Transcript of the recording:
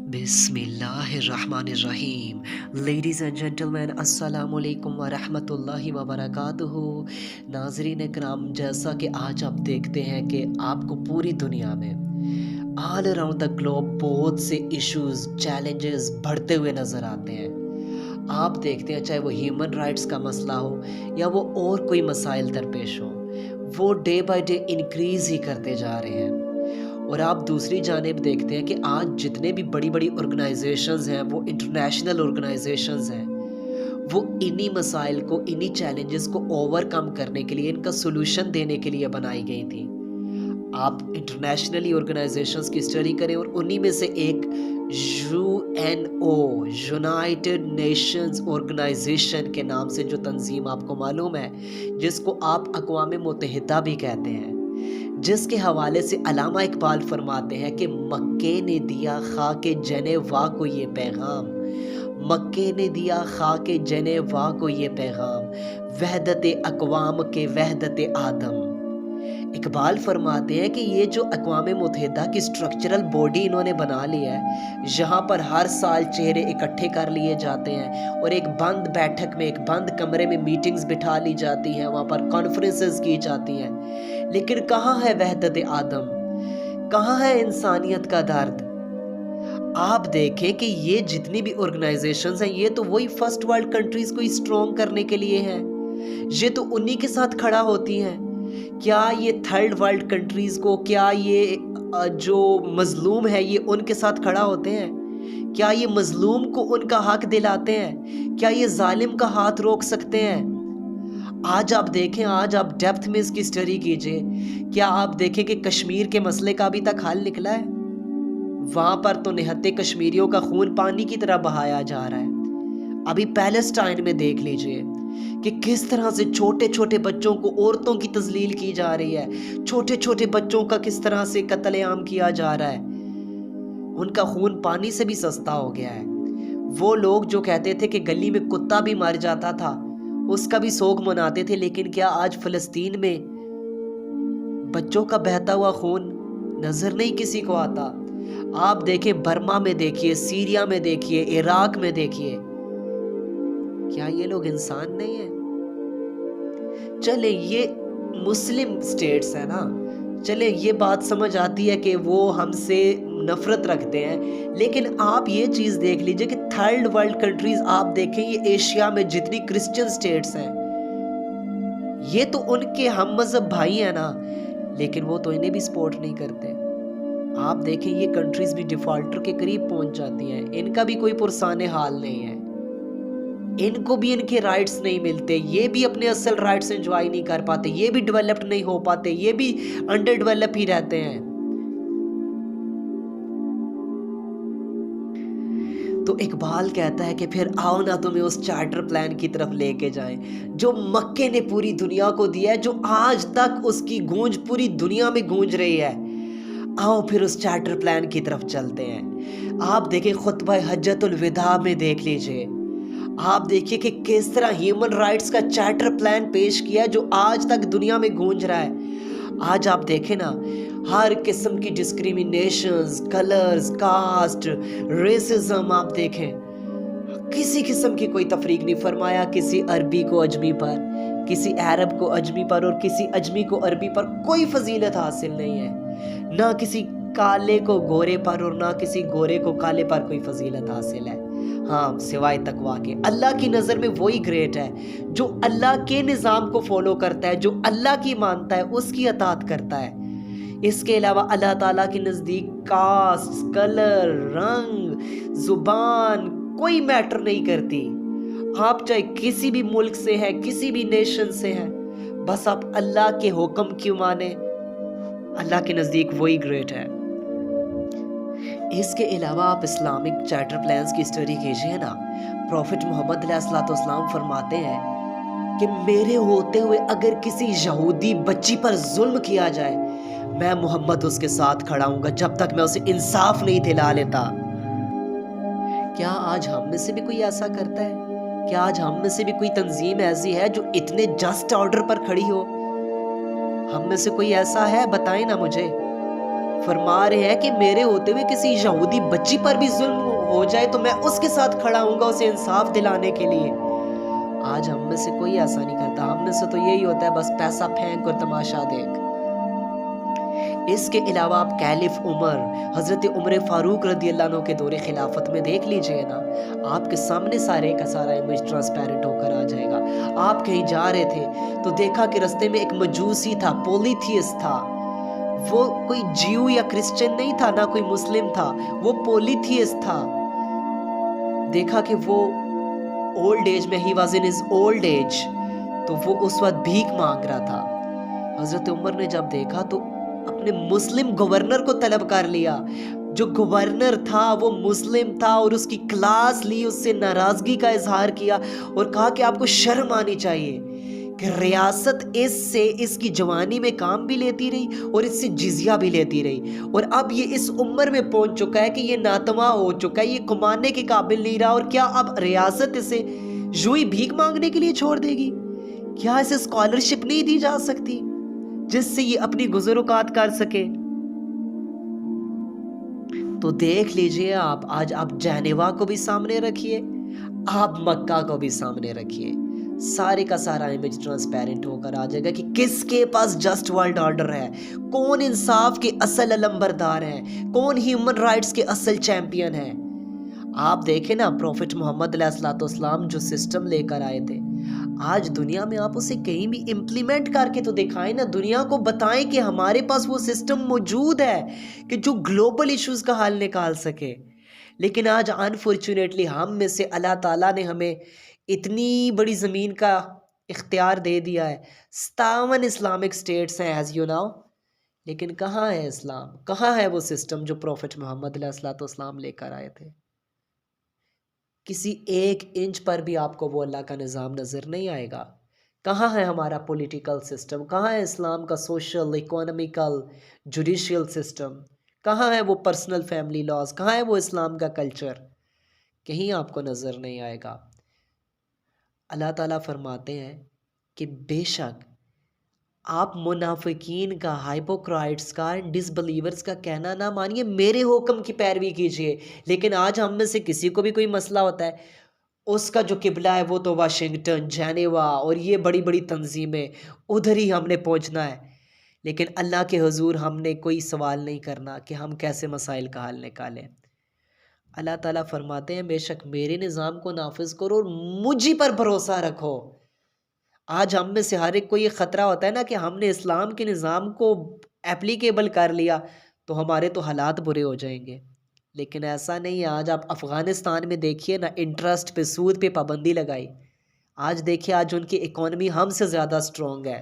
बिस्मिल्लाहिर्रहमानिर्रहीम। Ladies and gentleman, अस्सलामु अलैकुम वरहमतुल्लाहि वबरकातुहू। नाज़रीन इकराम, जैसा कि आज आप देखते हैं कि आपको पूरी दुनिया में ऑल अराउंड द ग्लोब बहुत से इश्यूज़, चैलेंजेस बढ़ते हुए नज़र आते हैं। आप देखते हैं चाहे वो ह्यूमन राइट्स का मसला हो या वो और कोई मसाइल दरपेश हो, वो डे बाय डे इंक्रीज़ ही करते जा रहे हैं। और आप दूसरी जानिब देखते हैं कि आज जितने भी बड़ी-बड़ी ऑर्गेनाइजेशंस हैं, वो इंटरनेशनल ऑर्गेनाइजेशंस हैं, वो इन्हीं मसाइल को, इन्हीं चैलेंजेस को ओवरकम करने के लिए, इनका सॉल्यूशन देने के लिए बनाई गई थी। आप इंटरनेशनली ऑर्गेनाइजेशंस की स्टडी करें और उन्हीं में से एक यूएनओ, यूनाइटेड नेशंस ऑर्गेनाइजेशन के नाम से जो तंजीम आपको मालूम है, जिसको आप अक़वाम मुत्तहिदा भी कहते हैं, जिसके हवाले से अल्लामा इकबाल फरमाते हैं कि मक्के ने दिया खाके जनेवा को ये पैगाम, मक्के ने दिया खाके जनेवा को ये पैगाम, वहदत अक़वाम के वहदत आदम। इकबाल फरमाते हैं कि ये जो अक़वाम मुत्तहिदा की स्ट्रक्चरल बॉडी इन्होंने बना ली है, यहाँ पर हर साल चेहरे इकट्ठे कर लिए जाते हैं और एक बंद बैठक में, एक बंद कमरे में मीटिंग्स बिठा ली जाती हैं, वहाँ पर कॉन्फ्रेंसेस की जाती हैं। लेकिन कहाँ है वहदत आदम, कहाँ है इंसानियत का दर्द? आप देखें कि ये जितनी भी ऑर्गेनाइजेशंस हैं, ये तो वही फर्स्ट वर्ल्ड कंट्रीज़ को स्ट्रॉन्ग करने के लिए हैं, ये तो उन्हीं के साथ खड़ा होती हैं। क्या ये थर्ड वर्ल्ड कंट्रीज़ को, क्या ये जो मज़लूम है ये उनके साथ खड़ा होते हैं? क्या ये मज़लूम को उनका हक दिलाते हैं? क्या ये ज़ालिम का हाथ रोक सकते हैं? आज आप देखें, आज आप डेप्थ में इसकी स्टडी कीजिए, क्या आप देखें कि कश्मीर के मसले का अभी तक हल निकला है? वहाँ पर तो निहत्ते कश्मीरियों का खून पानी की तरह बहाया जा रहा है। अभी पैलेस्टाइन में देख लीजिए कि किस तरह से छोटे-छोटे बच्चों को औरतों की तज़लील की जा रही है, छोटे-छोटे बच्चों का किस तरह से कत्ल-ए-आम किया जा रहा है। उनका खून पानी से भी सस्ता हो गया है। वो लोग जो कहते थे कि गली में कुत्ता भी मर जाता था, उसका भी सोग मनाते थे, लेकिन क्या आज फ़लस्तीन में बच्चों का बहता हुआ खून नज़र नहीं किसी को आता? आप देखें, बर्मा में देखिए, सीरिया में देखिए, इराक में देखिए, क्या ये लोग इंसान नहीं हैं? चले ये मुस्लिम स्टेट्स हैं ना, चले ये बात समझ आती है कि वो हमसे नफ़रत रखते हैं, लेकिन आप ये चीज़ देख लीजिए कि थर्ड वर्ल्ड कंट्रीज़ आप देखें, ये एशिया में जितनी क्रिश्चियन स्टेट्स हैं, ये तो उनके हम मज़हब भाई हैं ना, लेकिन वो तो इन्हें भी सपोर्ट नहीं करते। आप देखें, ये कंट्रीज़ भी डिफ़ॉल्टर के करीब पहुंच जाती हैं, इनका भी कोई पुरसाने हाल नहीं है, इनको भी इनके राइट्स नहीं मिलते, ये भी अपने असल राइट्स एंजॉय नहीं कर पाते, ये भी डेवलप्ड नहीं हो पाते, ये भी अंडर डेवलप ही रहते हैं। तो इकबाल कहता है कि फिर आओ ना तुम्हें उस चार्टर प्लान की तरफ लेके जाएं, जो मक्के ने पूरी दुनिया को दिया है, जो आज तक उसकी गूंज पूरी दुनिया में गूंज रही है। आओ फिर उस चार्टर प्लान की तरफ चलते हैं। आप देखें, खुतबा हज्जतुल विदा में देख लीजिए, आप देखिए कि किस तरह ह्यूमन राइट्स का चार्टर प्लान पेश किया है, जो आज तक दुनिया में गूंज रहा है। आज आप देखें ना, हर किस्म की डिस्क्रिमिनेशंस, कलर्स, कास्ट, रेसिज्म, आप देखें किसी किस्म की कोई तफरीक नहीं फरमाया, किसी अरबी को अजमी पर, किसी अरब को अजमी पर और किसी अजमी को अरबी पर कोई फजीलत हासिल नहीं है, ना किसी काले को गोरे पर और ना किसी गोरे को काले पर कोई फजीलत हासिल है। हाँ, सिवाय तकवा के। अल्लाह की नज़र में वही ग्रेट है जो अल्लाह के निज़ाम को फॉलो करता है, जो अल्लाह की मानता है, उसकी अताअत करता है। इसके अलावा अल्लाह ताला के नज़दीक कास्ट, कलर, रंग, ज़ुबान कोई मैटर नहीं करती। आप चाहे किसी भी मुल्क से हैं, किसी भी नेशन से हैं, बस आप अल्लाह के हुक्म क्यों माने, अल्लाह के नज़दीक वही ग्रेट है। इसके अलावा आप इस्लामिक चार्टर प्लान्स की स्टडी कीजिए ना, प्रॉफिट मोहम्मद अलैहिस्सलाम फरमाते हैं कि मेरे होते हुए अगर किसी यहूदी बच्ची पर जुल्म किया जाए, मैं मोहम्मद उसके साथ खड़ा हूँगा जब तक मैं उसे इंसाफ नहीं दिला लेता। क्या आज हम में से भी कोई ऐसा करता है? क्या आज हम में से भी कोई तंजीम ऐसी है जो इतने जस्ट ऑर्डर पर खड़ी हो? हम में से कोई ऐसा है? बताएं ना मुझे। فرما رہے ہیں کہ میرے ہوتے ہوئے کسی یہودی بچی پر بھی ظلم ہو جائے تو میں اس کے ساتھ کھڑا ہوں گا اسے انصاف دلانے کے لیے۔ آج ہم میں سے کوئی ایسا نہیں کرتا، ہم میں سے تو یہی ہوتا ہے بس پیسہ پھینک اور تماشا دیکھ۔ اس کے علاوہ آپ کیلف عمر، حضرت عمر فاروق رضی اللہ عنہ کے دور خلافت میں دیکھ لیجئے نا، آپ کے سامنے سارے کا سارا امیج ٹرانسپیرنٹ ہو کر آ جائے گا۔ آپ کہیں جا رہے تھے تو دیکھا کہ رستے میں ایک مجوسی تھا، پولیتھیس تھا، وہ کوئی جیو یا کرسچن نہیں تھا، نہ کوئی مسلم تھا، وہ پولیتھیس تھا۔ دیکھا کہ وہ اولڈ ایج میں، he was in his old age, تو وہ اس وقت بھیک مانگ رہا تھا۔ حضرت عمر نے جب دیکھا تو اپنے مسلم گورنر کو طلب کر لیا، جو گورنر تھا وہ مسلم تھا، اور اس کی کلاس لی، اس سے ناراضگی کا اظہار کیا اور کہا کہ آپ کو شرم آنی چاہیے کہ ریاست اس سے اس کی جوانی میں کام بھی لیتی رہی اور اس سے جزیہ بھی لیتی رہی، اور اب یہ اس عمر میں پہنچ چکا ہے کہ یہ ناتواں ہو چکا ہے، یہ کمانے کے قابل نہیں رہا، اور کیا اب ریاست اسے یوں ہی بھیک مانگنے کے لیے چھوڑ دے گی؟ کیا اسے اسکالرشپ نہیں دی جا سکتی جس سے یہ اپنی گزر اوقات کر سکے؟ تو دیکھ لیجئے آپ، آج آپ جنیوا کو بھی سامنے رکھیے، آپ مکہ کو بھی سامنے رکھیے، سارے کا سارا امیج ٹرانسپیرنٹ ہو کر آ جائے گا کہ کس کے پاس جسٹ ورلڈ آرڈر ہے، کون انصاف کے اصل علمبردار ہیں، کون ہیومن رائٹس کے اصل چیمپئن ہیں۔ آپ دیکھیں نا، پروفٹ محمد علیہ السلام جو سسٹم لے کر آئے تھے، آج دنیا میں آپ اسے کہیں بھی امپلیمنٹ کر کے تو دکھائیں نا، دنیا کو بتائیں کہ ہمارے پاس وہ سسٹم موجود ہے کہ جو گلوبل ایشوز کا حل نکال سکے۔ لیکن آج انفارچونیٹلی ہم میں سے اللہ تعالیٰ نے ہمیں اتنی بڑی زمین کا اختیار دے دیا ہے، 57 اسلامک سٹیٹس ہیں ایز یو ناؤ، لیکن کہاں ہے اسلام؟ کہاں ہے وہ سسٹم جو پروفٹ محمد علیہ السلام لے کر آئے تھے؟ کسی ایک انچ پر بھی آپ کو وہ اللہ کا نظام نظر نہیں آئے گا۔ کہاں ہے ہمارا پولیٹیکل سسٹم؟ کہاں ہے اسلام کا سوشل، اکونومیکل، جوڈیشیل سسٹم؟ کہاں ہے وہ پرسنل فیملی لاز؟ کہاں ہے وہ اسلام کا کلچر؟ کہیں آپ کو نظر نہیں آئے گا۔ اللہ تعالیٰ فرماتے ہیں کہ بے شک آپ منافقین کا، ہائپوکرائٹس کا، ڈس بلیورز کا کہنا نہ مانیے، میرے حکم کی پیروی کیجیے۔ لیکن آج ہم میں سے کسی کو بھی کوئی مسئلہ ہوتا ہے، اس کا جو قبلہ ہے وہ تو واشنگٹن، جنیوا اور یہ بڑی بڑی تنظیمیں، ادھر ہی ہم نے پہنچنا ہے۔ لیکن اللہ کے حضور ہم نے کوئی سوال نہیں کرنا کہ ہم کیسے مسائل کا حل نکالیں۔ اللہ تعالیٰ فرماتے ہیں بے شک میرے نظام کو نافذ کرو اور مجھ پر بھروسہ رکھو۔ آج ہم میں سے ہر ایک کو یہ خطرہ ہوتا ہے نا کہ ہم نے اسلام کے نظام کو اپلیکیبل کر لیا تو ہمارے تو حالات برے ہو جائیں گے، لیکن ایسا نہیں ہے۔ آج آپ افغانستان میں دیکھیے نا، انٹرسٹ پہ، سود پہ پابندی لگائی، آج دیکھیے آج ان کی اکانومی ہم سے زیادہ سٹرونگ ہے۔